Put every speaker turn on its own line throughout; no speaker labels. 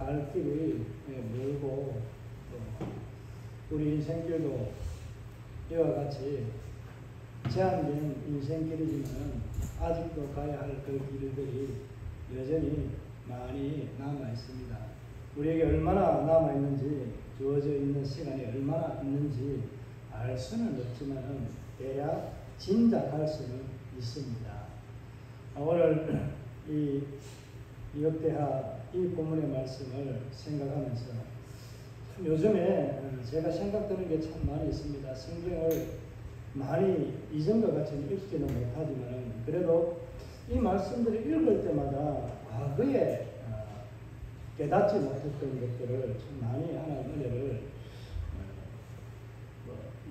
갈 길이 멀고 또 우리 인생길도 이와 같이 제한된 인생길이지만 아직도 가야 할 그 길들이 여전히 많이 남아 있습니다. 우리에게 얼마나 남아 있는지, 주어져 있는 시간이 얼마나 있는지 알 수는 없지만 대략 짐작할 수는 있습니다. 오늘 이 역대하 이 본문의 말씀을 생각하면서 요즘에 제가 생각드는 게 참 많이 있습니다. 성경을 많이 이전과 같이 읽지는 못하지만 그래도 이 말씀들을 읽을 때마다 과거에 깨닫지 못했던 것들을 참 많이 하나님 은혜를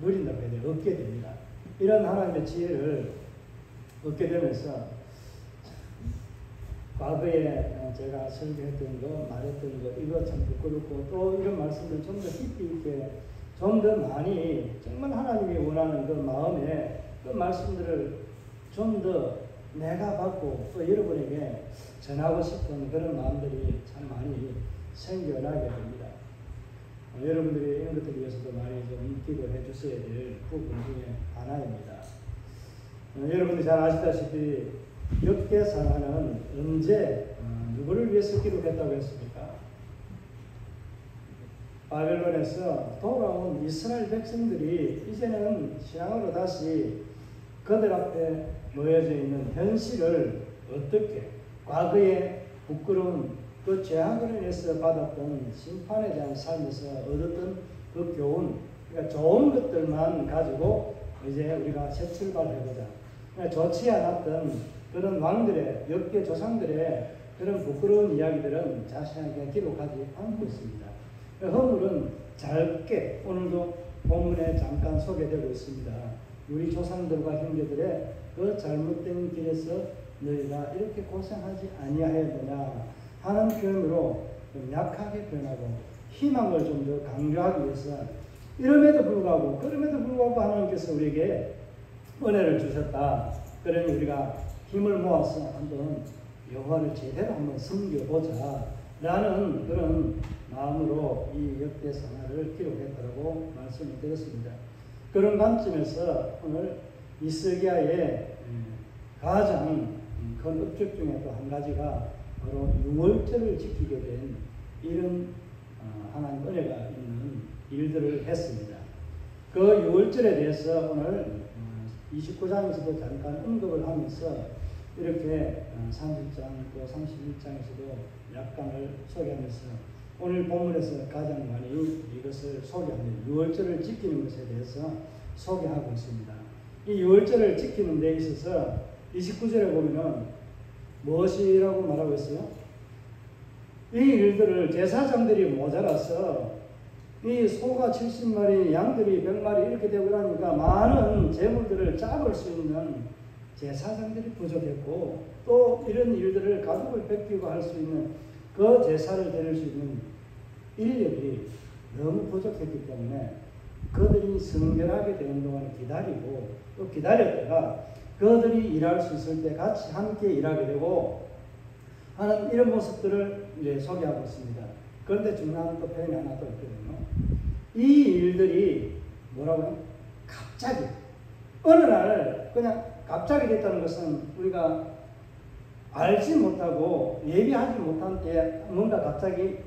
누린다고 해야 돼요. 얻게 됩니다. 이런 하나님의 지혜를 얻게 되면서 과거에 제가 설교했던 거, 말했던 거, 이거 참 부끄럽고 또 이런 말씀을 좀 더 깊이 있게 좀 더 많이 정말 하나님이 원하는 그 마음에 그 말씀들을 좀 더 내가 받고 또 여러분에게 전하고 싶은 그런 마음들이 참 많이 생겨나게 됩니다. 여러분들이 이런 것들을 위해서도 많이 좀 기도해 주셔야 될 부분 중에 하나입니다. 여러분들이 잘 아시다시피 역대상하는 언제 누구를 위해서 기록했다고 했습니까? 바벨론에서 돌아온 이스라엘 백성들이 이제는 신앙으로 다시 그들 앞에 놓여져 있는 현실을 어떻게 과거의 부끄러운 그 죄악으로 인해서 받았던 심판에 대한 삶에서 얻었던 그 교훈, 그러니까 좋은 것들만 가지고 이제 우리가 새 출발해보자. 그러니까 좋지 않았던 그런 왕들의, 역대 조상들의 그런 부끄러운 이야기들은 자세하게 기록하지 않고 있습니다. 허물은 짧게 오늘도 본문에 잠깐 소개되고 있습니다. 우리 조상들과 형제들의 그 잘못된 길에서 너희가 이렇게 고생하지 아니하였느냐 하는 표현으로 좀 약하게 표현하고 희망을 좀 더 강조하기 위해서 그럼에도 불구하고 하나님께서 우리에게 은혜를 주셨다. 그러니 우리가 힘을 모아서 한번 여호와를 제대로 한번 섬겨보자 라는 그런 마음으로 이 역대상하를 기록했다고 말씀을 드렸습니다. 그런 관점에서 오늘 이스기야의 가장 큰 업적 중에 또 한 가지가 바로 유월절을 지키게 된 이런 하나님 은혜가 있는 일들을 했습니다. 그 유월절에 대해서 오늘 29장에서도 잠깐 언급을 하면서 이렇게 30장 또 31장에서도 약간을 소개하면서 오늘 본문에서 가장 많이 이것을 소개합니다. 유월절을 지키는 것에 대해서 소개하고 있습니다. 이 유월절을 지키는 데 있어서 29절에 보면은 무엇이라고 말하고 있어요? 이 일들을 제사장들이 모자라서 이 소가 70마리, 양들이 100마리 이렇게 되고 하니까 많은 재물들을 잡을 수 있는 제사장들이 부족했고 또 이런 일들을 가족을 베끼고 할 수 있는 그 제사를 드릴 수 있는 인력이 너무 부족했기 때문에 그들이 성결하게 되는 동안 기다리고 또 기다렸다가 그들이 일할 수 있을 때 같이 함께 일하게 되고 하는 이런 모습들을 이제 소개하고 있습니다. 그런데 중요한 또 표현이 하나 더 있거든요. 이 일들이 뭐라고요? 갑자기 어느 날 그냥 갑자기 됐다는 것은 우리가 알지 못하고 예비하지 못한 때 뭔가 갑자기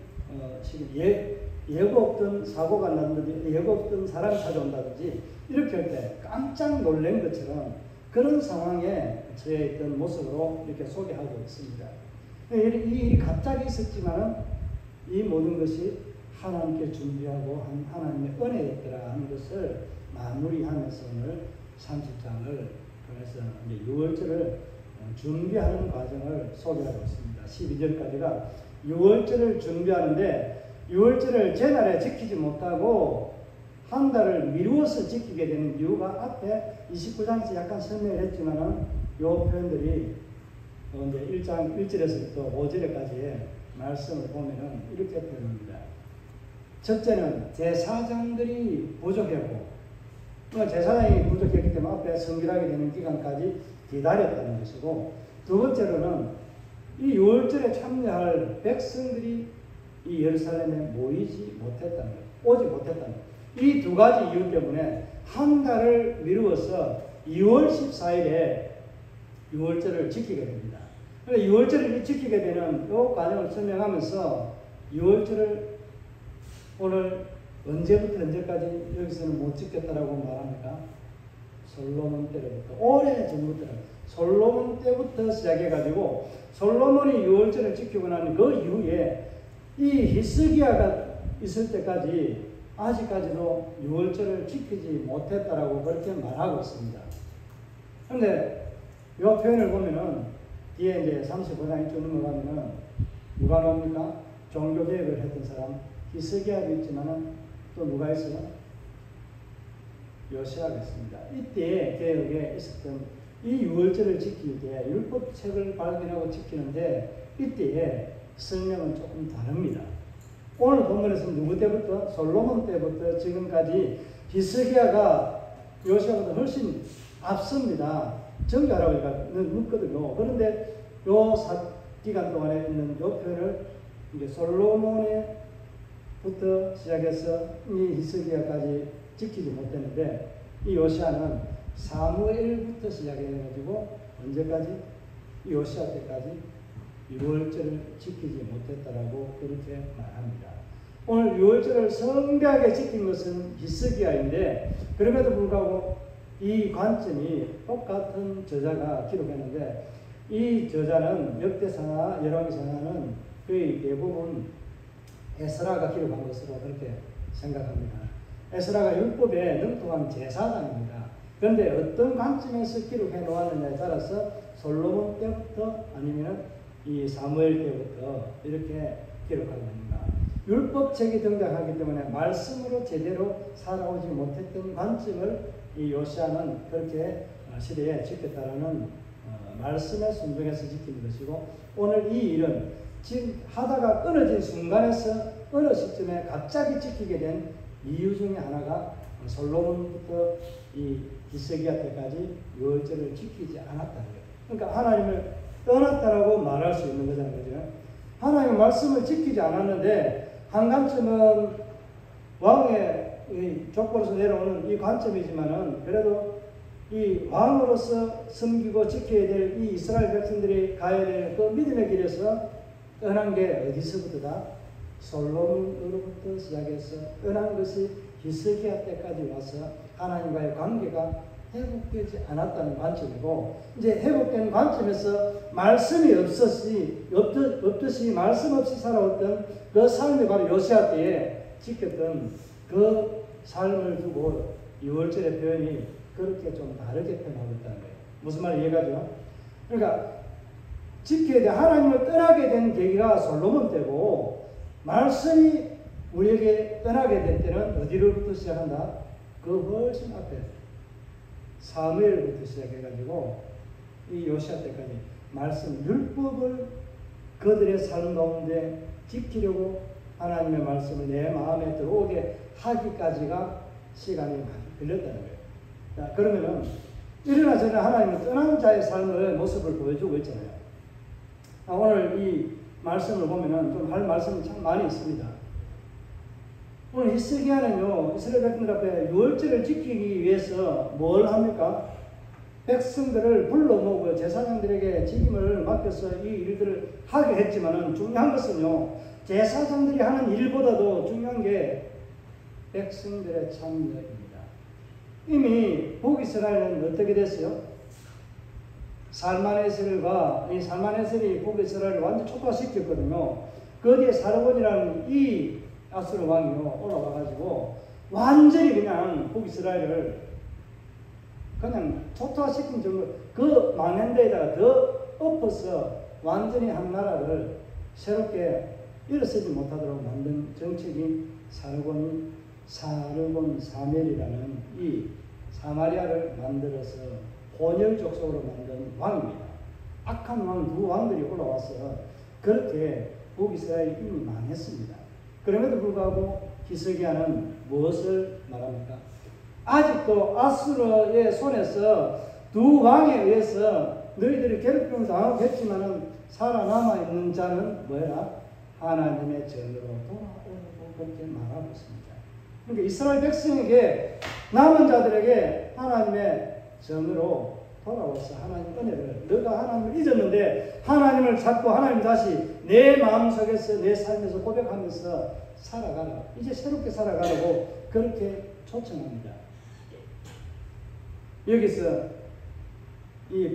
예고 없던 사고가 났는지 예고 없던 사람이 찾아온다든지 이렇게 할 때 깜짝 놀란 것처럼 그런 상황에 처해 있던 모습으로 이렇게 소개하고 있습니다. 이 일이 갑자기 있었지만 이 모든 것이 하나님께 준비하고 한 하나님의 은혜였더라 하는 것을 마무리하면서 오늘 30장을 통해서 이제 6월절을 준비하는 과정을 소개하고 있습니다. 12절까지가 6월절을 준비하는데 6월절을 제날에 지키지 못하고 한 달을 미루어서 지키게 되는 이유가 앞에 29장에서 약간 설명을 했지만은 이 표현들이 이제 1장 1절에서부터 5절까지의 말씀을 보면은 이렇게 표현합니다. 첫째는 제사장들이 부족했고 제사장이 부족했기 때문에 앞에 성결하게 되는 기간까지 기다렸다는 것이고 두 번째로는 이 6월절에 참여할 백성들이 이 예루살렘에 모이지 못했다는 거예요. 오지 못했다는 거예요. 이 두 가지 이유 때문에 한 달을 미루어서 2월 14일에 유월절을 지키게 됩니다. 그러니까 유월절을 지키게 되는 이 과정을 설명하면서 유월절을 오늘 언제부터 언제까지 여기서는 못 지켰다라고 말합니까? 솔로몬 때부터, 오래 전부터, 솔로몬 때부터 시작해가지고 솔로몬이 유월절을 지키고 난 그 이후에 이 히스기야가 있을 때까지 아직까지도 유월절을 지키지 못했다라고 그렇게 말하고 있습니다. 그런데 이 표현을 보면은 뒤에 이제 35장 쭉 넘어가면은 누가 나옵니까? 종교개혁을 했던 사람 히스기야도 있지만은 또 누가 있어요? 요시아가 있습니다. 이때 개혁에 있었던 이 유월절을 지킬 때 율법책을 발견하고 지키는데 이때의 설명은 조금 다릅니다. 오늘 본문에서 누구 때부터? 솔로몬 때부터 지금까지 히스기야가 요시아보다 훨씬 앞섭니다. 정교하라고 묻거든요. 그런데 요 기간 동안에 있는 요 표현을 이제 솔로몬부터 시작해서 이 히스기야까지 지키지 못했는데 이 요시아는 사무엘부터 시작해가지고 언제까지? 이 요시아 때까지 유월절을 지키지 못했다라고 그렇게 말합니다. 오늘 유월절을 성대하게 지킨 것은 히스기야인데 그럼에도 불구하고 이 관점이 똑같은 저자가 기록했는데 이 저자는 역대사나 열왕기사는 거의 대부분 에스라가 기록한 것으로 그렇게 생각합니다. 에스라가 율법에 능통한 제사장입니다. 그런데 어떤 관점에서 기록해 놓았느냐에 따라서 솔로몬 때부터 아니면 이 사무엘 때부터 이렇게 기록하고 있습니다. 율법책이 등장하기 때문에 말씀으로 제대로 살아오지 못했던 관점을 이 요시아는 그렇게 시대에 지켰다라는 말씀에 순종해서 지키는 것이고 오늘 이 일은 지금 하다가 끊어진 순간에서 어느 시점에 갑자기 지키게 된 이유 중에 하나가 솔로몬부터 이 히스기야 때까지 유월절을 지키지 않았다는 거예요. 그러니까 하나님을 떠났다라고 말할 수 있는 거잖아요. 그죠? 하나님의 말씀을 지키지 않았는데 한 관점은 왕의 족보로서 내려오는 이 관점이지만은 그래도 이 왕으로서 섬기고 지켜야 될 이 이스라엘 백성들이 가야 될 그 믿음의 길에서 떠난 게 어디서부터다? 솔로몬으로부터 시작해서 떠난 것이 히스기야 때까지 와서 하나님과의 관계가 회복되지 않았다는 관점이고 이제 회복된 관점에서 말씀이 없듯이 말씀 없이 살아왔던 그 삶이 바로 요시아 때에 지켰던 그 삶을 두고 유월절의 표현이 그렇게 좀 다르게 표현하고 있다는 거예요. 무슨 말인지 이해가죠? 그러니까 지켜야 돼. 하나님을 떠나게 된 계기가 솔로몬 때고 말씀이 우리에게 떠나게 될 때는 어디로부터 시작한다? 그 훨씬 앞에 사무엘부터 시작해가지고 이 요시아 때까지 말씀 율법을 그들의 삶 가운데 지키려고 하나님의 말씀을 내 마음에 들어오게 하기까지가 시간이 많이 걸렸다는 거예요. 자, 그러면은 이러나 저러나 하나님은 떠난 자의 삶의 모습을 보여주고 있잖아요. 오늘 이 말씀을 보면은 좀 할 말씀이 참 많이 있습니다. 오늘 히스기야는요, 이스라엘 백성들 앞에 유월절을 지키기 위해서 뭘 합니까? 백성들을 불러 모으고 제사장들에게 직임을 맡겨서 이 일들을 하게 했지만은 중요한 것은요, 제사장들이 하는 일보다도 중요한 게 백성들의 참여입니다. 이미 북이스라엘은 어떻게 됐어요? 살만에셀과 이 살만에셀이 북이스라엘을 완전 초토화시켰거든요. 거기에 사르곤이라는 이 아수르 왕이요 올라와가지고 완전히 그냥 북이스라엘을 그냥 초토화시킨 정도 그 망한 데에다가 더 엎어서 완전히 한 나라를 새롭게 일어서지 못하도록 만든 정책이 사르곤 사멜이라는 이 사마리아를 만들어서 혼혈 족속으로 만든 왕입니다. 악한 왕 두 왕들이 올라와서 그렇게 북이스라엘이 이미 망했습니다. 그럼에도 불구하고 히스기야는 무엇을 말합니까? 아직도 아수르의 손에서 두 왕에 의해서 너희들이 괴롭힘을 당하고 했지만은 살아남아 있는 자는 뭐야? 하나님의 전으로 돌아오라고 그렇게 말하고 있습니다. 그러니까 이스라엘 백성에게 남은 자들에게 하나님의 전으로 돌아와서 하나님 은혜를 너가 하나님을 잊었는데 하나님을 찾고 하나님 다시 내 마음속에서 내 삶에서 고백하면서 살아가라. 이제 새롭게 살아가라고 그렇게 초청합니다. 여기서 이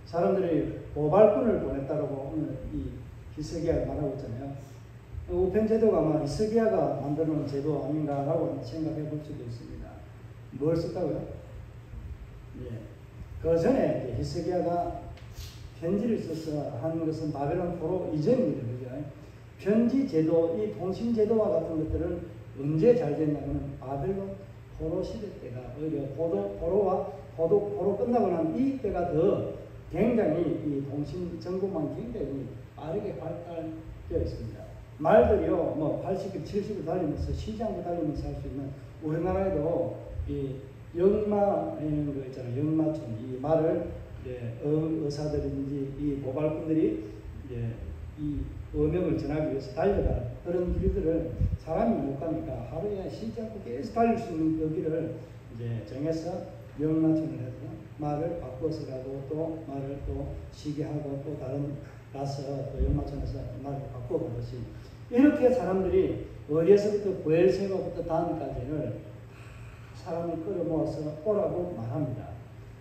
사람들이 보발꾼을 보냈다라고 오늘 이 히스기야가 말하고 있잖아요. 우편제도가 아마 히스기야가 만들어놓은 제도 아닌가라고 생각해 볼 수도 있습니다. 뭘 썼다고요? 예. 그 전에 히스기야가 편지를 써서 한 것은 바벨론 포로 이전입니다. 그죠? 편지 제도, 이 통신 제도와 같은 것들은 언제 잘 됐냐면 바벨론 포로 시대 때가 오히려 포로 끝나고 난 이 때가 더 굉장히 이 통신 정보만 굉장히 빠르게 발달되어 있습니다. 말들이요, 뭐 80일, 70일 달리면서 쉬지 않고 달리면서 할 수 있는 우리나라에도 이 영마 이런 거 있잖아요. 영마촌 이 말을 이제 의사들인지 이 보발꾼들이 이제 이 어명을 전하기 위해서 달려가는 그런 길들을 사람이 못 가니까 하루에 쉬지 않고 계속 달릴 수 있는 그 길을 이제 정해서 영마촌을 해서 말을 바꿔서 가고 또 말을 또 쉬게 하고 또 다른 가서 또 영마촌에서 말을 바꿔보듯이 이렇게 사람들이 어디에서부터 부엘세바부터 단까지를 사람을 끌어모아서 오라고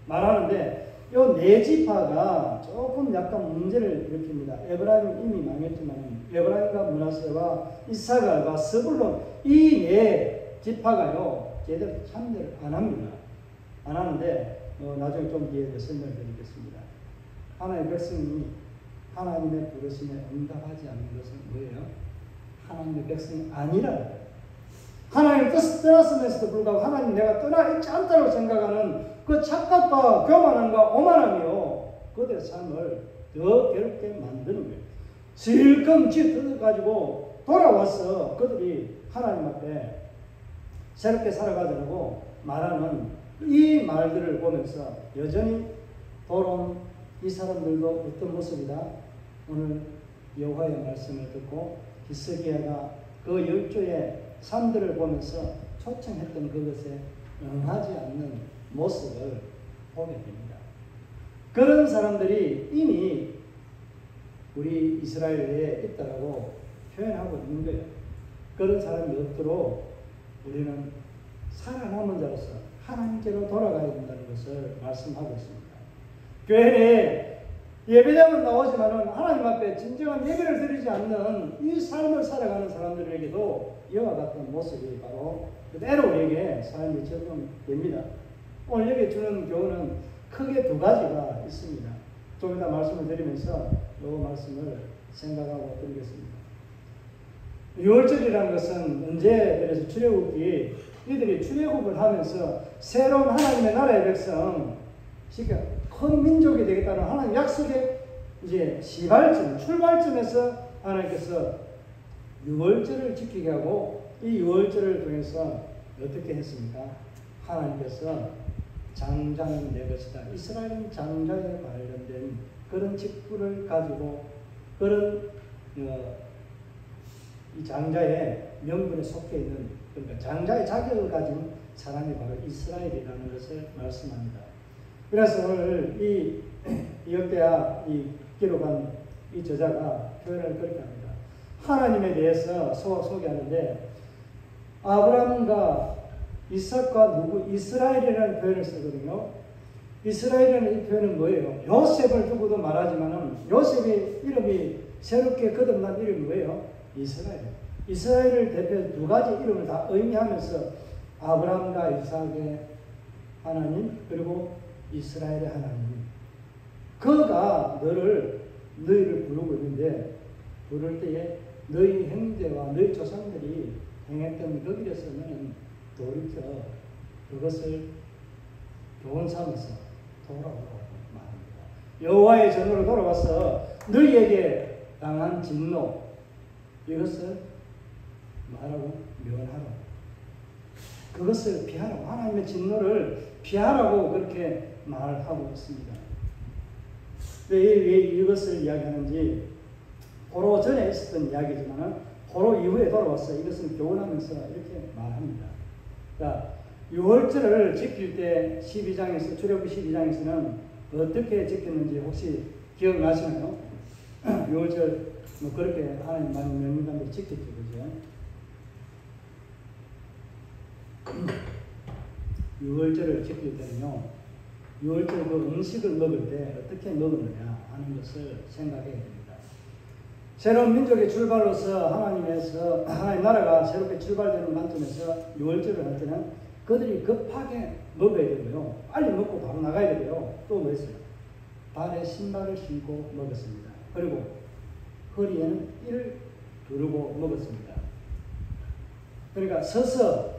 말하는데 요 네 지파가 조금 약간 문제를 일으킵니다. 에브라임은 이미 망했지만 에브라임과 므낫세와 이사갈과 스불론 이 네 지파가요 제대로 참여를 안 합니다. 안 하는데 나중에 좀 뒤에 설명을 드리겠습니다. 하나님의 백성이 하나님의 부르심에 응답하지 않는 것은 뭐예요? 하나님의 백성이 아니라는 거예요. 하나님의 뜻을 떠났음에도 불구하고 하나님 내가 떠나 있지 않다고 생각하는 그 착각과 교만함과 오만함이요 그들의 삶을 더 괴롭게 만드는 거예요. 슬금 쥐어뜯어가지고 돌아와서 그들이 하나님 앞에 새롭게 살아가자고 말하는 이 말들을 보면서 여전히 돌아온 이 사람들도 어떤 모습이다? 오늘 여호와의 말씀을 듣고 히스기야가 그 10조의 삶들을 보면서 초청했던 그것에 응하지 않는 모습을 보게 됩니다. 그런 사람들이 이미 우리 이스라엘에 있다라고 표현하고 있는 거예요. 그런 사람이 없도록 우리는 살아남은 자로서 하나님께로 돌아가야 된다는 것을 말씀하고 있습니다. 교회에 예배당은 나오지만은 하나님 앞에 진정한 예배를 드리지 않는 이 삶을 살아가는 사람들에게도 이와 같은 모습이 바로 그대로 우리에게 삶이 적용됩니다. 오늘 여기 주는 교훈은 크게 두 가지가 있습니다. 좀 이따 말씀을 드리면서 이 말씀을 생각하고 드리겠습니다. 6월절이라는 것은 언제들에서 출애굽이 이들이 출애굽을 하면서 새로운 하나님의 나라의 백성, 큰 민족이 되겠다는 하나님 약속의 이제 시발점, 출발점에서 하나님께서 6월절을 지키게 하고 이 6월절을 통해서 어떻게 했습니까? 하나님께서 장자는 내 것이다. 이스라엘은 장자에 관련된 그런 직분을 가지고 그런 이 장자의 명분에 속해 있는 그러니까 장자의 자격을 가진 사람이 바로 이스라엘이라는 것을 말씀합니다. 그래서 오늘 이 역대하 이 기록한 이 저자가 표현을 그렇게 합니다. 하나님에 대해서 소개하는데 아브라함과 이삭과 이스라엘이라는 표현을 쓰거든요. 이스라엘이라는 이 표현은 뭐예요? 요셉을 두고도 말하지만은 요셉의 이름이 새롭게 거듭난 이름이 뭐예요? 이스라엘. 이스라엘을 대표해서 두 가지 이름을 다 의미하면서 아브라함과 이삭의 하나님 그리고 이스라엘의 하나님. 그가 너희를 부르고 있는데 부를 때에 너희 형제와 너희 조상들이 행했던 그 길에서 너는 돌이켜 그것을 교훈 삼아서 돌아오라고 말합니다. 여호와의 전으로 돌아와서 너희에게 당한 진노 이것을 말하고 면하라. 그것을 피하라고 하나님의 진노를 피하라고 그렇게 말하고 있습니다. 왜 이것을 이야기하는지 포로 전에 있었던 이야기지만 포로 이후에 돌아와서 이것을 교훈하면서 이렇게 말합니다. 자, 유월절을 지킬 때 12장에서 출애굽기 12장에서는 어떻게 지켰는지 혹시 기억나시나요? 유월절 뭐 그렇게 하나님 많이 명령대로 지켰죠, 그죠? 유월절을 지킬 때는요, 유월절 그 음식을 먹을 때 어떻게 먹느냐 하는 것을 생각해야 됩니다. 새로운 민족의 출발로서 하나님 나라가 새롭게 출발되는 관점에서 유월절을 할 때는 그들이 급하게 먹어야 되고요. 빨리 먹고 바로 나가야 되고요. 또 뭐 했어요? 발에 신발을 신고 먹었습니다. 그리고 허리에는 띠를 두르고 먹었습니다. 그러니까 서서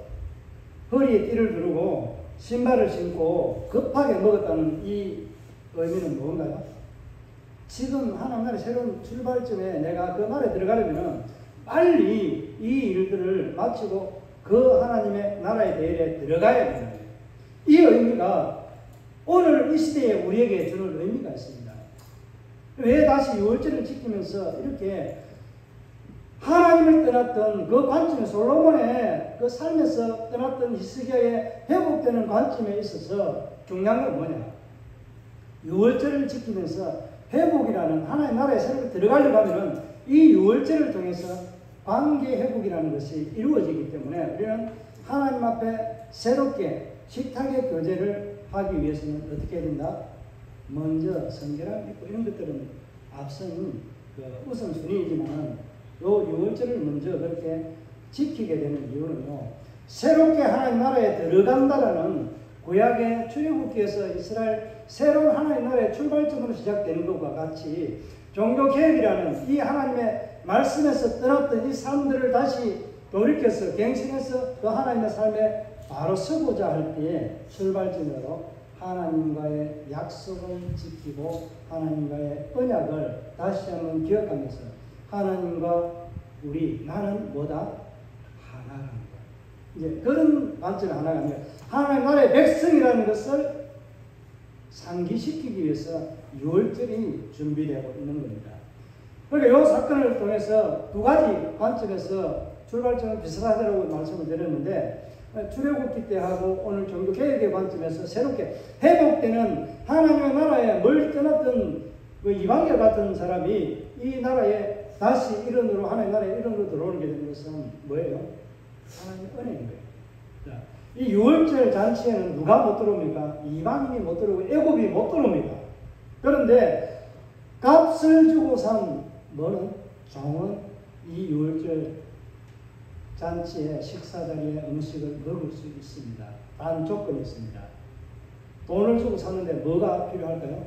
허리에 띠를 두르고 신발을 신고 급하게 먹었다는 이 의미는 뭔가요? 지금 하나님 나라의 새로운 출발점에 내가 그 나라에 들어가려면 빨리 이 일들을 마치고 그 하나님의 나라의 대열에 들어가야 된다. 이 의미가 오늘 이 시대에 우리에게 주는 의미가 있습니다. 왜 다시 유월절을 지키면서 이렇게 하나님을 떠났던 그 관점, 솔로몬의 그 삶에서 떠났던 히스기야의 회복되는 관점에 있어서 중요한 건 뭐냐? 유월절을 지키면서 회복이라는 하나님 나라에 새롭게 들어가려고 하면은 이 유월절을 통해서 관계 회복이라는 것이 이루어지기 때문에 우리는 하나님 앞에 새롭게 식탁의 교제를 하기 위해서는 어떻게 해야 된다? 먼저 성결함 있고 이런 것들은 앞선 그 우선순위이지만 요 유월절을 먼저 그렇게 지키게 되는 이유는요, 새롭게 하나님 나라에 들어간다라는 구약의 출애굽기에서 이스라엘 새로운 하나님 나라의 출발점으로 시작되는 것과 같이 종교개혁이라는 이 하나님의 말씀에서 떠났던 이 삶들을 다시 돌이켜서 갱신해서 그 하나님의 삶에 바로 서고자 할 때에 출발점으로 하나님과의 약속을 지키고 하나님과의 언약을 다시 한번 기억하면서 하나님과 나는 뭐다? 하나라는 거야. 이제 그런 관점이 하나가 아니라 하나님 나라의 백성이라는 것을 상기시키기 위해서 유월절이 준비되고 있는 겁니다. 그러니까 이 사건을 통해서 두 가지 관점에서 출발점은 비슷하다고 말씀을 드렸는데 출애굽기 때 하고 오늘 종교개혁의 관점에서 새롭게 회복되는 하나님의 나라에 멀리 떠났던 그 이방인 같은 사람이 이 나라에 다시 일원으로 하나님 나라의 일원으로 들어오게 되는 것은 뭐예요? 하나님의 은혜인 거예요. 자, 이 유월절 잔치에는 누가 못 들어옵니까? 이방인이 못 들어오고 애굽이 못 들어옵니다. 그런데 값을 주고 산 뭐는? 종은 이 유월절 잔치에 식사 자리에 음식을 먹을 수 있습니다. 단 조건이 있습니다. 돈을 주고 샀는데 뭐가 필요할까요?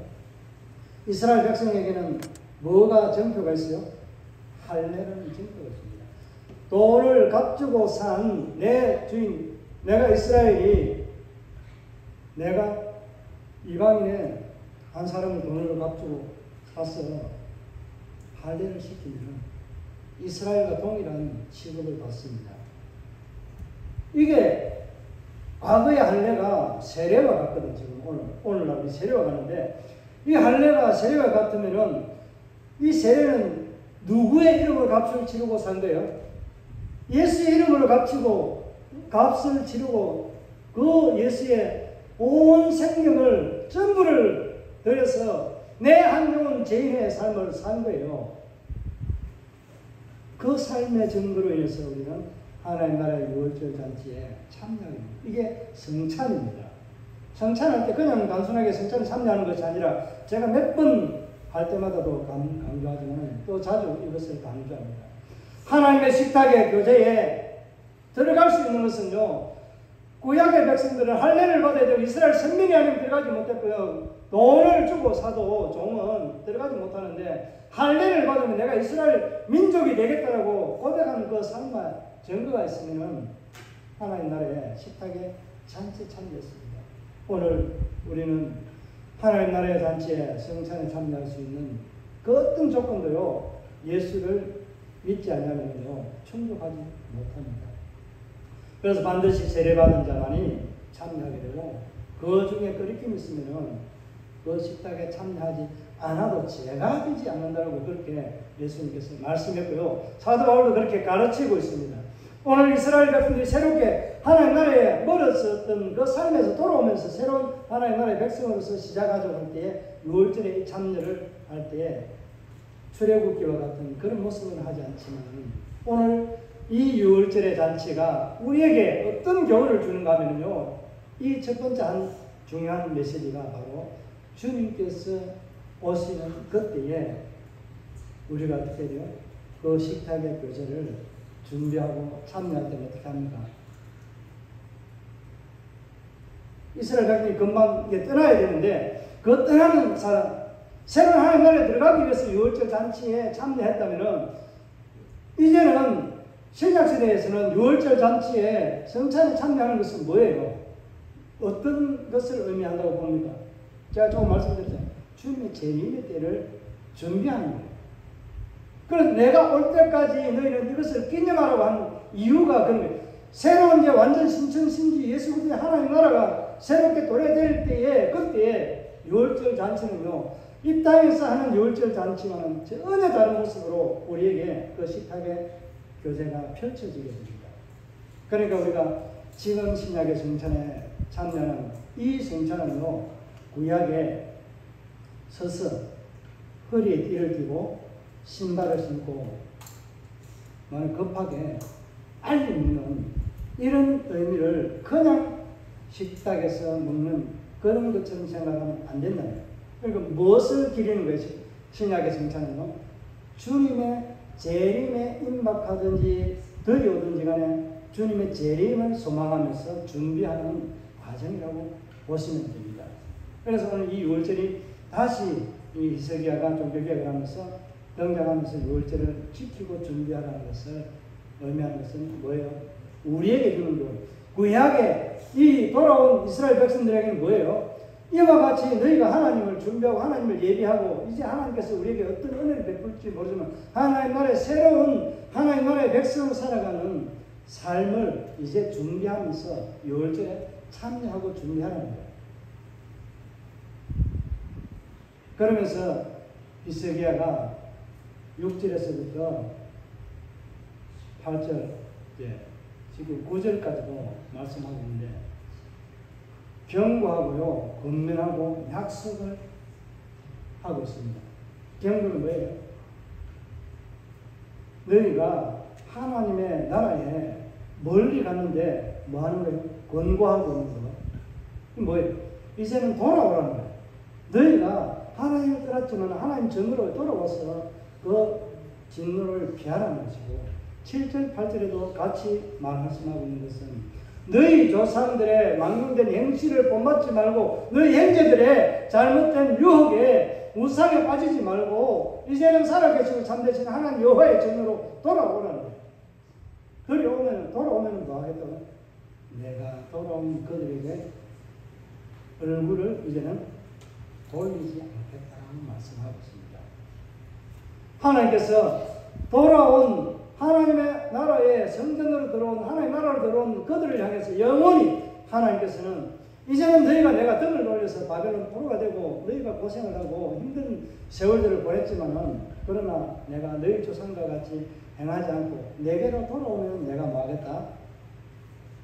이스라엘 백성에게는 뭐가 정표가 있어요? 할례라는 정표가 있습니다. 돈을 값주고 산 내 주인, 내가 이스라엘이 내가 이방인의 한 사람을 돈을 값주고 사서 할례를 시키면 이스라엘과 동일한 취급을 받습니다. 이게 과거의 할례가 세례와 같거든. 지금 오늘날 우리 세례와 같은데 이 할례가 세례와 같으면은 이 세례는 누구의 이름으로 값을 치르고 산 거예요? 예수의 이름으로 값을 치르고 그 예수의 온 생명을 전부를 들여서 내 한 영혼 죄인의 삶을 산 거예요. 그 삶의 증거로 인해서 우리는 하나님 나라의 유월절 잔치에 참여합니다. 이게 성찬입니다. 성찬할 때 그냥 단순하게 성찬에 참여하는 것이 아니라 제가 몇 번 할 때마다도 강조하지만 또 자주 이것을 강조합니다. 하나님의 식탁의 교제에 들어갈 수 있는 것은요, 구약의 백성들은 할례를 받아야 되고 이스라엘 선민이 아니면 들어가지 못했고요. 돈을 주고 사도 종은 들어가지 못하는데 할례를 받으면 내가 이스라엘 민족이 되겠다라고 고백하는 그 삶과 증거가 있으면 하나님 나라의 식탁에 잔치에 참여했습니다. 오늘 우리는 하나님 나라의 잔치에 성찬에 참여할 수 있는 그 어떤 조건도요, 예수를 믿지 않으면요 충족하지 못합니다. 그래서 반드시 세례받은 자만이 참여하게 되고 그 중에 끓이김이 있으면 그 식탁에 참여하지 않아도 죄가 되지 않는다고 그렇게 예수님께서 말씀했고요. 사도 바울도 그렇게 가르치고 있습니다. 오늘 이스라엘 백성들이 새롭게 하나님 나라에 멀었었던 그 삶에서 돌아오면서 새로운 하나님 나라의 백성으로서 시작하자고 할 때에 유월절에 참여를 할 때에 출애굽기와 같은 그런 모습은 하지 않지만 오늘 이 유월절의 잔치가 우리에게 어떤 교훈을 주는가 하면요, 이 첫 번째 한 중요한 메시지가 바로 주님께서 오시는 그때에 우리가 어떻게 돼요? 그 식탁의 교제를 준비하고 참여할 때는 어떻게 합니까? 이스라엘 백성이 금방 떠나야 되는데 그 떠나는 사람, 새로운 하나님 나라에 들어가기 위해서 유월절 잔치에 참여했다면은 이제는 신약시대에서는 유월절 잔치에 성찬에 참여하는 것은 뭐예요? 어떤 것을 의미한다고 봅니까? 제가 조금 말씀드렸잖아요. 주님의 재림의 때를 준비하는 거예요. 그래서 내가 올 때까지 너희는 이것을 기념하라고 하는 이유가 그런 거예요. 새로운 이제 완전 신천신지 예수 그리스도의 하나님 나라가 새롭게 도래될 때에 그때에 유월절 잔치는요, 이 땅에서 하는 유월절 잔치와는 전혀 다른 모습으로 우리에게 그 식탁의 교제가 펼쳐지게 됩니다. 그러니까 우리가 지금 신약의 성찬에 참여하는 이 성찬은요, 구약에 서서 허리에 띠를 띠고 신발을 신고 급하게 빨리 먹는 이런 의미를 그냥 식탁에서 먹는 그런 것처럼 생각하면 안 된다는 거예요. 그러니까 무엇을 기리는 것이 신약의 성찬은요, 주님의 재림에 임박하든지 덜이 오든지 간에 주님의 재림을 소망하면서 준비하는 과정이라고 보시면 됩니다. 그래서 오늘 이 유월절이 다시 이 히스기야가 종교개혁을 하면서 등장하면서 유월절을 지키고 준비하라는 것을 의미하는 것은 뭐예요? 우리에게 주는 것. 구약의 이 돌아온 이스라엘 백성들에게는 뭐예요? 이와 같이 너희가 하나님을 준비하고 하나님을 예비하고 이제 하나님께서 우리에게 어떤 은혜를 베풀지 모르지만 하나님 나라의 새로운 하나님 나라의 백성으로 살아가는 삶을 이제 준비하면서 유월절에 참여하고 준비하는 거예요. 그러면서 히스기야가 6절에서부터 8절, 지금 9절까지도 말씀하고 있는데 경고하고요, 권면하고 약속을 하고 있습니다. 경고는 뭐예요? 너희가 하나님의 나라에 멀리 갔는데 뭐 하는 거예요? 권고하고 있는 거. 뭐예요? 이제는 돌아오라는 거예요. 너희가 하나님을 떠났지만 하나님 전으로 돌아와서 그 진노를 피하라는 것이고 7절, 8절에도 같이 말씀하고 있는 것은 너희 조상들의 망령된 행실을 본받지 말고 너희 형제들의 잘못된 유혹에 우상에 빠지지 말고 이제는 살아계시고 참되신 하나님 여호와의 전으로 돌아오라는 거예요. 돌아오면 뭐 하겠다고? 내가 돌아온 그들에게 얼굴을 이제는 돌리지 않겠다는 말씀하고 있습니다. 하나님께서 돌아온 하나님의 나라에 성전으로 들어온 하나님 나라로 들어온 그들을 향해서 영원히 하나님께서는 이제는 너희가 내가 등을 돌려서 바벨론 포로가 되고 너희가 고생을 하고 힘든 세월들을 보냈지만은 그러나 내가 너희 조상과 같이 행하지 않고 내게로 돌아오면 내가 뭐 하겠다?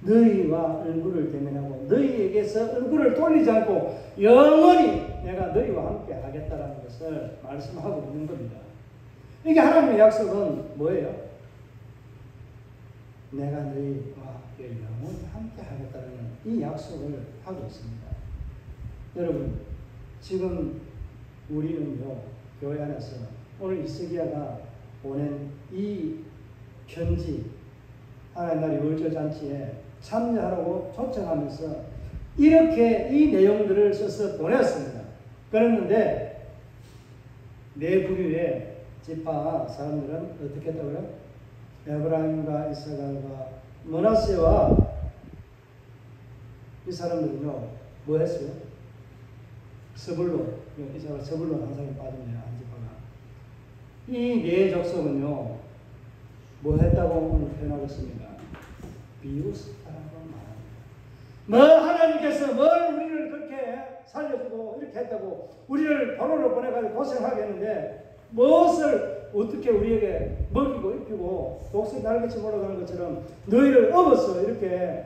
너희와 얼굴을 대면하고 너희에게서 얼굴을 돌리지 않고 영원히 내가 너희와 함께 하겠다라는 것을 말씀하고 있는 겁니다. 이게 하나님의 약속은 뭐예요? 내가 너희와 영원히 함께 하겠다는 이 약속을 하고 있습니다. 여러분, 지금 우리는요, 교회 안에서 오늘 히스기야가 보낸 이 편지, 하나님 나라 유월절 잔치에 참여하라고 초청하면서 이렇게 이 내용들을 써서 보냈습니다. 그랬는데 네 부류의 지파 사람들은 어떻게 했다고요? 에브라임과 이사갈과 므낫세와 이 사람들은요, 뭐 했어요? 스불론, 이사갈 스불론 한 사람이 빠졌네요, 한 지파가. 이 네 족속은요, 뭐 했다고 오늘 표현하고 있습니다. 비웃었다라고 말합니다. 뭐 하나님께서 뭘 우리를 그렇게 살려주고 이렇게 했다고 우리를 포로로 보내가지고 고생하게 했는데 무엇을 어떻게 우리에게 먹이고 입히고 독수리 날개치 올라가는 것처럼 너희를 업어서 이렇게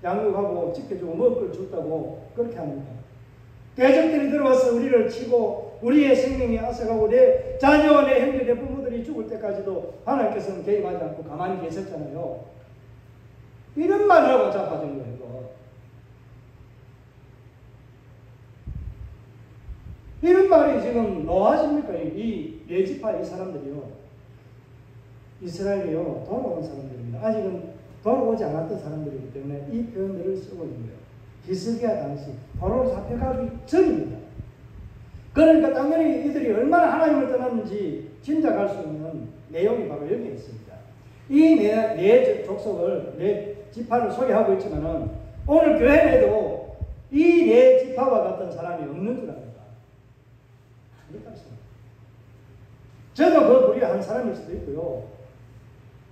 양육하고 지켜주고 먹을 걸 줬다고 그렇게 합니다. 대적들이 들어와서 우리를 치고 우리의 생명이 앗아가고 내 자녀와 내 형제 내 부모들이 죽을 때까지도 하나님께서는 개입하지 않고 가만히 계셨잖아요. 이런 말을 하고 자빠진 거예요. 이런 말이 지금 노하십니까? 이 레지파 이 사람들이요. 이스라엘이요. 돌아온 사람들입니다. 아직은 돌아오지 않았던 사람들이기 때문에 이 표현들을 쓰고 있는 거예요. 히스기야 당시 포로로 잡혀가기 전입니다. 그러니까 당연히 이들이 얼마나 하나님을 떠났는지 짐작할 수 있는 내용이 바로 여기에 있습니다. 이 네 족속을 네 지파를 소개하고 있지만은 오늘 교회 내도 이 네 지파와 같은 사람이 없는 줄 압니다. 저도 그 무리의 한 사람일 수도 있고요.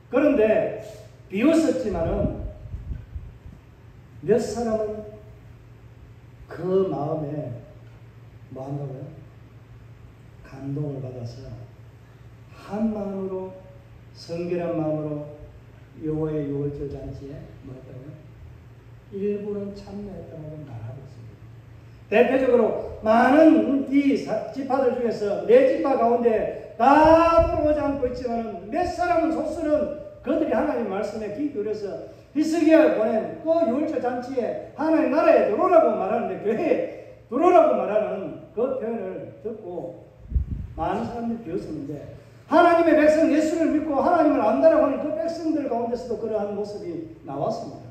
그런데 비웃었지만은 몇 사람은 그 마음에 뭐 한다고요? 감동을 받아서 한 마음으로 성결한 마음으로 여호와의 유월절 잔치에 뭐 했다고요? 일부는 참여했다고 말하고 있습니다. 대표적으로 많은 이 지파들 중에서 네 지파 가운데 다 들어오지 않고 있지만 몇 사람은 소수는 그들이 하나님 말씀에 귀 기울여서 히스기야에 보낸 그 유월절 잔치에 하나님 나라에 들어오라고 말하는데 교회에 들어오라고 말하는 그 표현을 듣고 많은 사람들이 비웃었는데 하나님의 백성 예수를 믿고 하나님을 안다라고 하는 그 백성들 가운데서도 그러한 모습이 나왔습니다.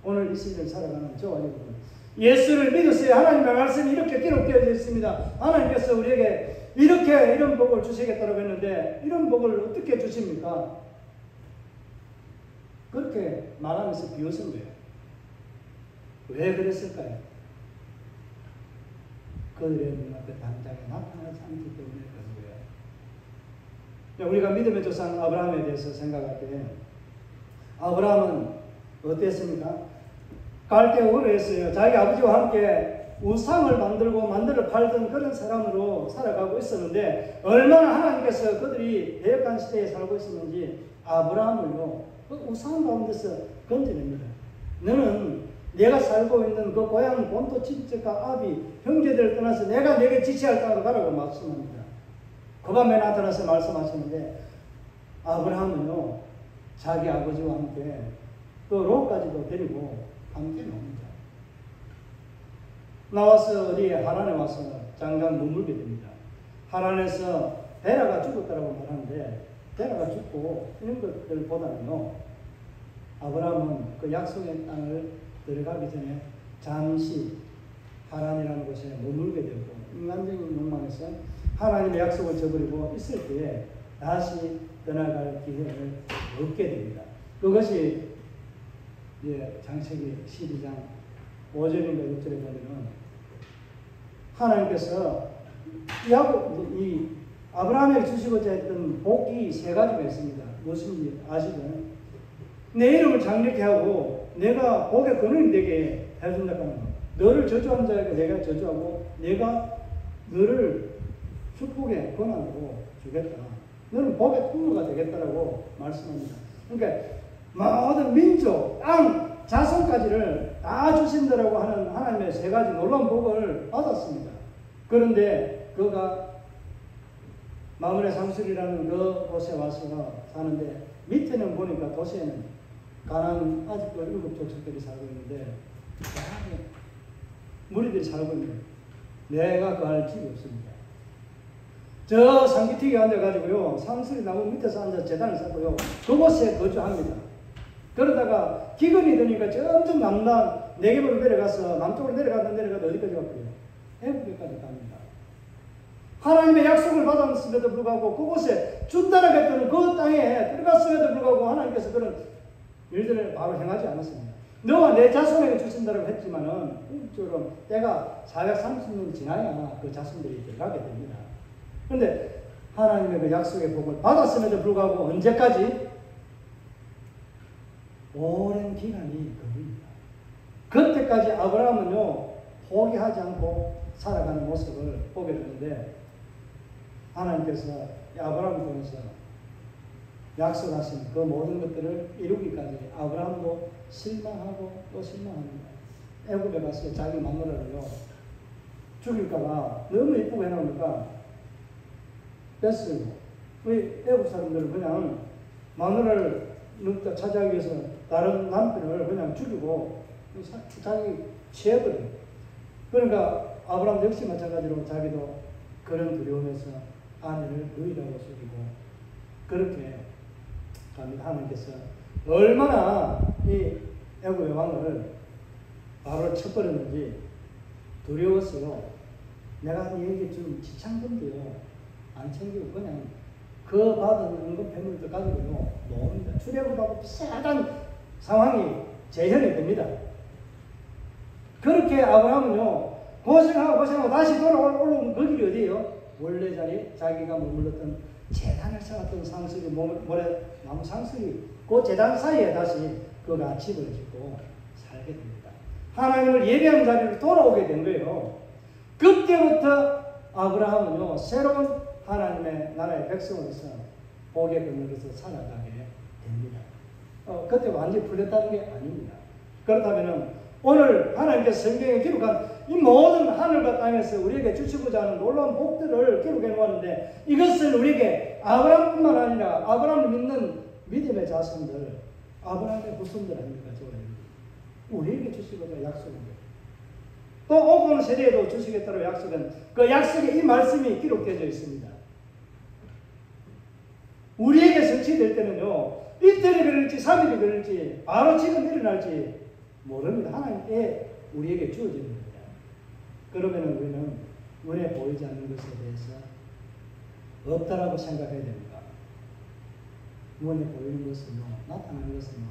오늘 이 시대를 살아가는 저와 여러분 예수를 믿으세요. 하나님의 말씀이 이렇게 기록되어 있습니다. 하나님께서 우리에게 이렇게 이런 복을 주시겠다고 했는데 이런 복을 어떻게 주십니까? 그렇게 말하면서 비웃은 거예요. 왜 그랬을까요? 그들의 눈앞에 당장에 나타나지 않기 때문에 그런 거예요. 우리가 믿음의 조상 아브라함에 대해서 생각할 때 아브라함은 어땠습니까? 갈대 우르에서요. 자기 아버지와 함께 우상을 만들어 팔던 그런 사람으로 살아가고 있었는데 얼마나 하나님께서 그들이 배역한 시대에 살고 있었는지 아브라함을요. 그 우상 가운데서 건져냅니다. 너는 내가 살고 있는 그 고향 본토 친척과 아비 형제들을 떠나서 내가 내게 지시할 땅으로 가라고 말씀합니다. 그 밤에 나타나서 말씀하시는데 아브라함은요. 자기 아버지와 함께 또 롯까지도 데리고 함께 나옵니다. 나와서 어디에 하란에 와서 잠깐 머물게 됩니다. 하란에서 데라가 죽었다라고 말하는데 데라가 죽고 이런 것들보다는요. 아브라함은 그 약속의 땅을 들어가기 전에 잠시 하란이라는 곳에 머물게 되고 인간적인 욕망에서 하나님의 약속을 저버리고 있을 때에 다시 떠나갈 기회를 얻게 됩니다. 그것이 창세기 12장 5절인가 6절에 보면 하나님께서 이 아브라함에게 주시고자 했던 복이 세 가지가 있습니다. 무엇인지 아시죠? 내 이름을 장력케 하고 내가 복의 근원이 되게 해준다는 거. 너를 저주하는 자에게 내가 저주하고 내가 너를 축복의 권한으로 주겠다. 너는 복의 통로가 되겠다라고 말씀합니다. 그러니까 모든 민족, 땅, 자손까지를 다 주신다라고 하는 하나님의 세 가지 놀라운 복을 받았습니다. 그런데 그가 마므레 상술이라는 그 곳에 와서 사는데 밑에는 보니까 도시에는 가나안 아직도 7족속들이 살고 있는데 무리들이 살고 있는데 내가 그할 집이 없습니다. 저 상기튀기 앉아가지고요 상술이 나무 밑에서 앉아 제단을 쌓고요 그곳에 거주합니다. 그러다가 기근이 되니까 점점 내게로 내려가서 남쪽으로 내려가다 어디까지 갔고요? 애국에까지 갑니다. 하나님의 약속을 받았음에도 불구하고 그곳에 준다라고 했던 그 땅에 들어갔음에도 불구하고 하나님께서 그런 일들을 바로 행하지 않았습니다. 너와 내 자손에게 주신다고 했지만은 우리처럼 때가 430년 지나야 그 자손들이 들어가게 됩니다. 그런데 하나님의 그 약속의 복을 받았음에도 불구하고 언제까지? 오랜 기간이 걸립니다. 그때까지 아브라함은요 포기하지 않고 살아가는 모습을 보게 되는데, 하나님께서 아브라함을 통해서 약속하신 그 모든 것들을 이루기까지 아브라함도 실망하고 또 실망합니다. 애굽에 가서 자기 마누라를요 죽일까봐 너무 이쁘게 해놓으니까 뺐어요. 애굽 사람들은 그냥 마누라를 차지하기 위해서 다른 남편을 그냥 죽이고 자기 취해버려요. 그러니까 아브라함 역시 마찬가지로 자기도 그런 두려움에서 아내를 누이라고 죽이고 그렇게 갑니다. 하나님께서 얼마나 이 애굽의 왕을 바로 쳐버렸는지 두려웠어요. 내가 네게 준 지창금도요 안 챙기고 그냥 그 받은 은금 패물도 가지고요 놓습니다. 출애굽하고 비슷한 상황이 재현이 됩니다. 그렇게 아브라함은요 고생하고 다시 돌아올 그 길이 어디예요? 원래 자기가 머물렀던 제단을 세웠던 상수리 모래 나무 상수리 그 제단 사이에 다시 그가 집을 짓고 살게 됩니다. 하나님을 예배하는 자리로 돌아오게 된 거예요. 그때부터 아브라함은요 새로운 하나님의 나라의 백성으로서 복의 근원으로서 살아가게 됩니다. 그때 완전히 풀렸다는 게 아닙니다. 그렇다면 오늘 하나님께서 성경에 기록한 이 모든 하늘과 땅에서 우리에게 주시고자 하는 놀라운 복들을 기록해 놓았는데, 이것을 우리에게 아브라함뿐만 아니라 아브라함을 믿는 믿음의 자손들, 아브라함의 후손들 아닙니까? 우리에게 주시고자 약속한 거예요. 또 오고 세대에도 주시겠다고 약속한 그 약속에 이 말씀이 기록되어 있습니다. 우리에게 성취될 때는요 이틀이 걸릴지 3일이 걸릴지 바로 지금 일어날지 모릅니다. 하나님께 우리에게 주어지는 겁니다. 그러면 우리는 눈에 보이지 않는 것에 대해서 없다라고 생각해야 됩니다. 눈에 보이는 것은요, 나타나는 것은요,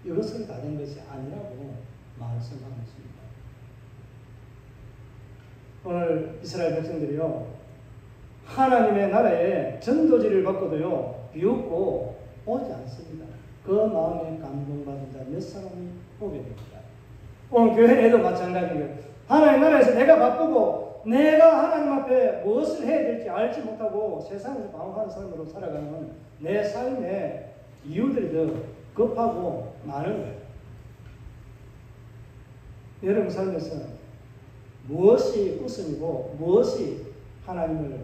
이것을 다 된 것이 아니라고 말씀하고 있습니다. 오늘 이스라엘 백성들이요, 하나님의 나라에 전도지를 받고도요, 비웃고 오지 않습니다. 그 마음에 감동받은 자 몇 사람이 오게 됩니다. 오늘 교회 내도 마찬가지예요. 하나님 나라에서 내가 바쁘고 내가 하나님 앞에 무엇을 해야 될지 알지 못하고 세상에서 방황하는 삶으로 살아가는 내 삶의 이유들이 더 급하고 많은 거예요. 여러분 삶에서 무엇이 웃음이고 무엇이 하나님을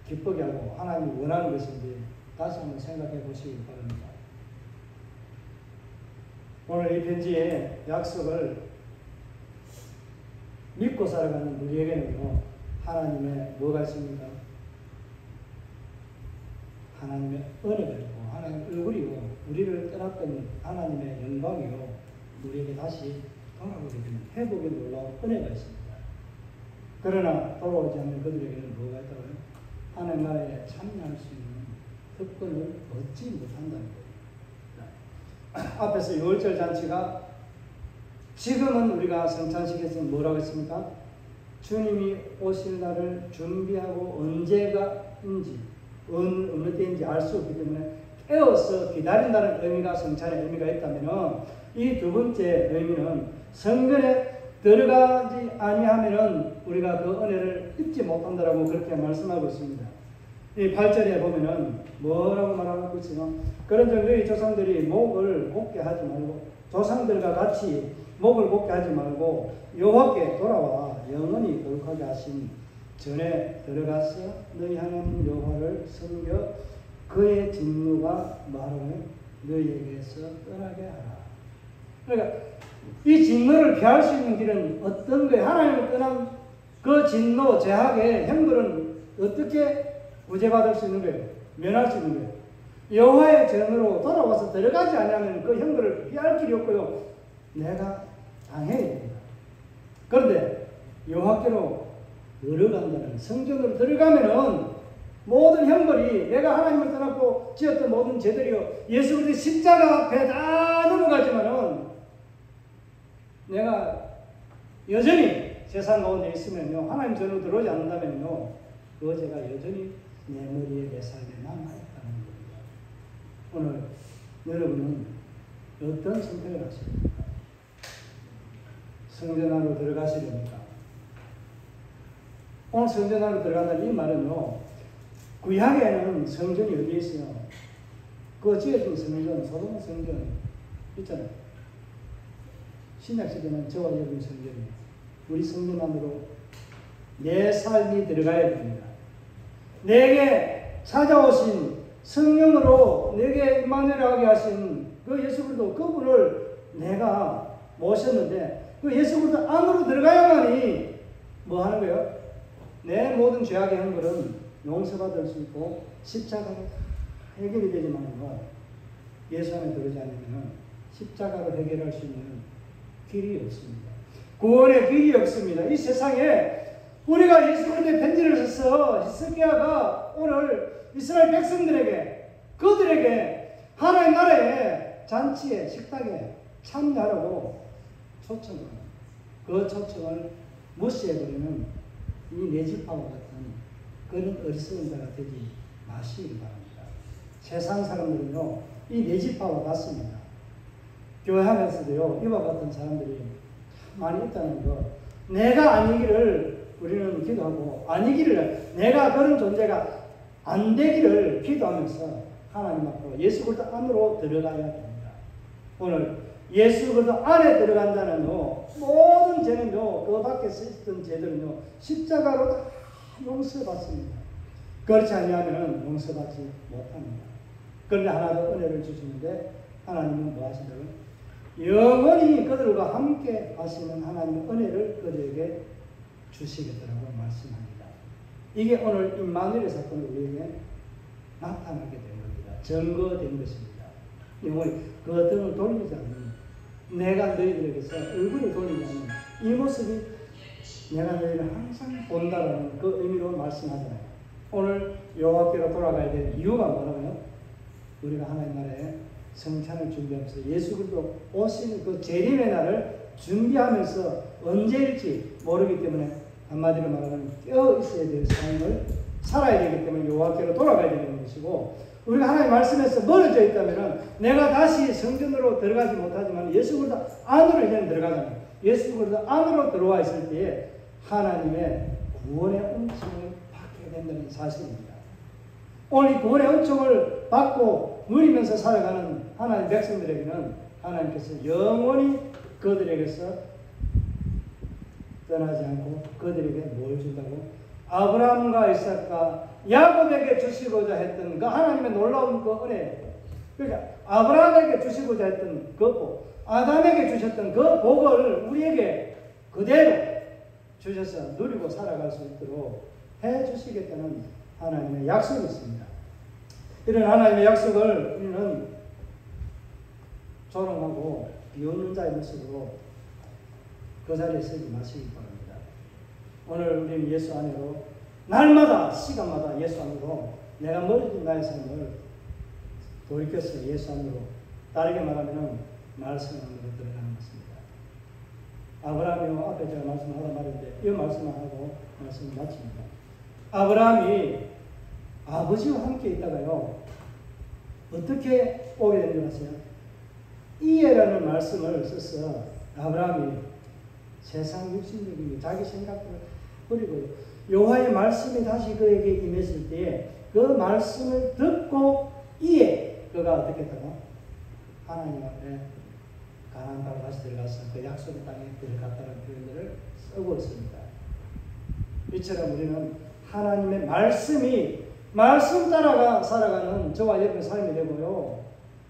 기쁘게 하고 하나님이 원하는 것인지 다시 한번 생각해 보시기 바랍니다. 오늘 이 편지의 약속을 믿고 살아가는 우리에게는요, 하나님의 뭐가 있습니까? 하나님의 은혜가 있고, 하나님의 얼굴이요, 우리를 떠났던 하나님의 영광이요, 우리에게 다시 돌아오게 되는 회복의 놀라운 은혜가 있습니다. 그러나 돌아오지 않는 그들에게는 뭐가 있다고요? 하나님 나라에 참여할 수 있는 특권을 얻지 못한다는 거예요. 앞에서 유월절 잔치가 지금은 우리가 성찬식에서 뭐라고 했습니까? 주님이 오실 날을 준비하고 언제가인지 어느 때인지 알 수 없기 때문에 깨어서 기다린다는 의미가 성찬의 의미가 있다면, 이 두 번째 의미는 성전에 들어가지 아니하면은 우리가 그 은혜를 입지 못한다라고 그렇게 말씀하고 있습니다. 이 8절에 보면은 뭐라고 말하고 있어요? 그런즉 너희 조상들이 목을 곱게 하지 말고 조상들과 같이 목을 곱게 하지 말고 여호와께 돌아와 영원히 거룩하게 하신 전에 들어가서 너희 하나님 여호와를 섬겨 그의 진노가 마르면 너희에게서 떠나게 하라. 그러니까 이 진노를 피할 수 있는 길은 어떤 거예요? 하나님을 떠난 그 진노, 제약의 형벌은 어떻게 구제받을 수 있는 거예요? 면할 수 있는 거예요? 여호와의 전으로 돌아와서 들어가지 않으면 그 형벌을 피할 길이 없고요, 내가 당해야 됩니다. 그런데 여호와께로 들어간다는, 성전으로 들어가면은 모든 형벌이, 내가 하나님을 떠났고 지었던 모든 죄들이요, 예수 그리스도의 십자가 앞에 다 넘어가지만은 내가 여전히 세상 가운데 있으면요, 하나님 전으로 들어오지 않는다면요, 그 죄가 여전히 내 머리에, 내 삶에 남아있다는 겁니다. 오늘 여러분은 어떤 선택을 하십니까? 성전 안으로 들어가시렵니까? 오늘 성전 안으로 들어간다는 이 말은요, 구약에는 성전이 어디에 있어요? 그 지어진 성전, 소돔 성전 있잖아요. 신약시대는 저와 여러분의 성전이에요. 우리 성전 안으로 내 삶이 들어가야 됩니다. 내게 찾아오신 성령으로 내게 임마누엘하게 하신 그 예수 그리스도 그분을 내가 모셨는데 그 예수 그리스도 안으로 들어가야만이 뭐 하는 거예요? 내 모든 죄악의 형벌은 용서받을 수 있고 십자가로 해결이 되지만요, 예수 안에 들어오지 않으면 십자가로 해결할 수 있는 길이 없습니다. 구원의 길이 없습니다. 이 세상에 우리가 예수 그리스도의 편지를 써서 히스기야가 오늘 이스라엘 백성들에게, 그들에게 하나님 나라의 잔치에, 식탁에 참여하라고 초청을 합니다. 그 초청을 무시해버리는 이 내집하고 같은 그런 어리석은 자가 되지 마시기 바랍니다. 세상 사람들은요, 이 내집하고 같습니다. 교회 하면서도요, 이와 같은 사람들이 많이 있다는 거. 내가 아니기를 우리는 기도하고, 아니기를, 내가 그런 존재가 안 되기를 기도하면서 하나님 앞으로 예수 그리스도 안으로 들어가야 됩니다. 오늘 예수 그리스도 안에 들어간 자는요, 모든 죄는요, 그 밖에서 있던 죄들은요, 십자가로 다 용서받습니다. 그렇지 아니하면 용서받지 못합니다. 그런데 하나 더 은혜를 주시는데 하나님은 뭐 하시더라고요? 영원히 그들과 함께 하시는 하나님의 은혜를 그들에게 주시겠다라고 말씀합니다. 이게 오늘 임마누엘 사건을 우리에게 나타나게 된 겁니다. 증거된 것입니다. 영원히 그 등을 돌리지 않는, 내가 너희들에게서 얼굴을 돌리지 않는 이 모습이 내가 너희를 항상 본다라는 그 의미로 말씀하잖아요. 오늘 여호와께로 돌아가야 될 이유가 뭐라고요? 우리가 하나님 나라에 성찬을 준비하면서 예수 그리스도 오시는 그 재림의 날을 준비하면서 언제일지 모르기 때문에 한마디로 말하면 깨어 있어야 될 삶을 살아야 되기 때문에 여호와께로 돌아가야 되는 것이고, 우리가 하나님 말씀에서 멀어져 있다면 내가 다시 성전으로 들어가지 못하지만 예수 그리스도 안으로 이제는 들어가잖아요. 예수 그리스도 안으로 들어와 있을 때에 하나님의 구원의 은총을 받게 된다는 사실입니다. 오늘 이 구원의 은총을 받고 누리면서 살아가는 하나님 백성들에게는 하나님께서 영원히 그들에게서 떠나지 않고 그들에게 뭘 준다고? 아브라함과 이삭과 야곱에게 주시고자 했던 그 하나님의 놀라운 그 은혜, 그러니까 아브라함에게 주시고자 했던 그 복, 아담에게 주셨던 그 복을 우리에게 그대로 주셔서 누리고 살아갈 수 있도록 해주시겠다는 하나님의 약속이 있습니다. 이런 하나님의 약속을 우리는 조롱하고 비웃는 자의 모습으로 그 자리에 서지 마시기 바랍니다. 오늘 우리는 예수 안으로 날마다 시간마다 예수 안으로 내가 멀어진 나의 삶을 돌이켜서 예수 안으로, 다르게 말하면 말씀 안으로 들어가는 것입니다. 아브라함이 앞에 제가 말씀하다 말인데 이 말씀을 하고 말씀을 마칩니다. 아브라함이 아버지와 함께 있다가요, 어떻게 오게 된 줄 아세요? 이해라는 말씀을 써서 아브라함이 세상 육신적인 자기 생각을 버리고 여호와의 말씀이 다시 그에게 임했을 때에 그 말씀을 듣고 이해, 그가 어떻게 했다고? 하나님 앞에 가나안 땅으로 다시 들어가서 그 약속의 땅에 들어갔다는 표현들을 쓰고 있습니다. 이처럼 우리는 하나님의 말씀이 말씀 따라가 살아가는 저와 여러분의 삶이 되고요,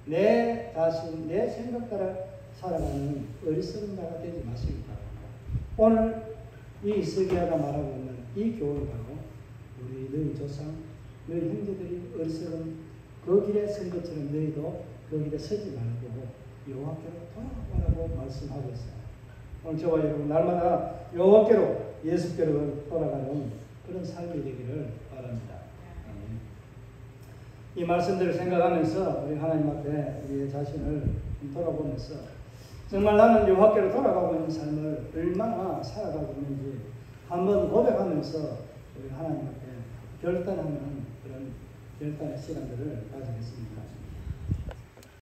내 자신, 내 생각 따라 살아가는 어리석은 자가 되지 마시기 바랍니다. 오늘 이 히스기야가 말하고 있는 이 교훈을 바로 우리 너희 조상, 너희 형제들이 어리석은 그 길에 선 것처럼 너희도 그 길에 서지 말고 여호와께로 돌아가라고 말씀하고 있어요. 오늘 저와 여러분 날마다 여호와께로, 예수께로 돌아가는 그런 삶이 되기를 바랍니다. 이 말씀들을 생각하면서 우리 하나님 앞에 우리의 자신을 돌아보면서 정말 나는 여호와께로 돌아가고 있는 삶을 얼마나 살아가고 있는지 한번 고백하면서 우리 하나님 앞에 결단하는 그런 결단의 시간들을 가지겠습니다.